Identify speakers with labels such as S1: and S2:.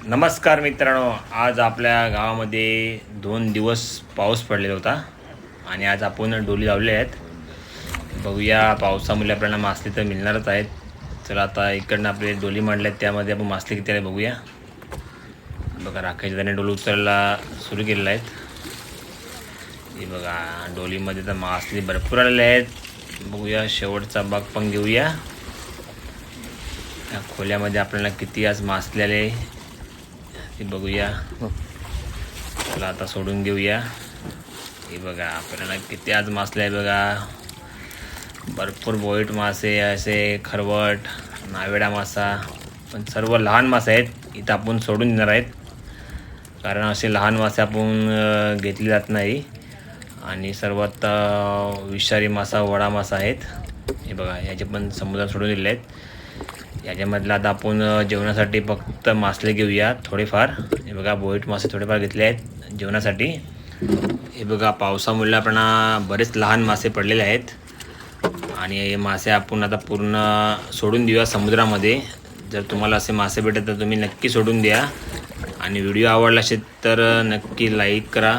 S1: नमस्कार मित्रांनो, आज आपल्या गावामध्ये 2 दिवस पाऊस पडलेला होता आणि आज आपण डोली लावले आहेत. बघूया, पावसामुळे आपल्याला मासली तर मिळणारच आहेत. चला आता इकडनं आपले डोली मांडले आहेत, त्यामध्ये आपण मासली किती आहे बघूया. बघा, राखेच्या त्याने डोली उचलायला सुरू केलेलं आहेत. हे बघा, डोलीमध्ये तर मासली भरपूर आलेले आहेत. बघूया, शेवटचा भाग पण घेऊया. या खोल्यामध्ये आपल्याला किती आज मासले आले ते बघूया. चला आता सोडून घेऊया. हे बघा, आपल्याला किती आज मासले आहे बघा. भरपूर बोईट मासे, असे खरवट, नावेडा मासा, पण सर्व लहान मासे आहेत. इथं आपण सोडून देणार आहेत, कारण असे लहान मासे आपण घेतले जात नाही. आणि सर्वात विषारी मासा वडा मासा आहेत. हे बघा, याचे पण समुद्रात सोडून दिले आहेत. याच्यामधलं आता आपण जेवणासाठी फक्त मासले घेऊया थोडेफार. हे बघा, बोईट मासे थोडेफार घेतले आहेत जेवणासाठी. हे बघा, पावसामुळे आपल्याला बरेच लहान मासे पडलेले आहेत आणि हे मासे आपण आता पूर्ण सोडून देऊया समुद्रामध्ये. जर तुम्हाला असे मासे भेटत तर तुम्ही नक्की सोडून द्या. आणि व्हिडिओ आवडला असेल तर नक्की लाईक करा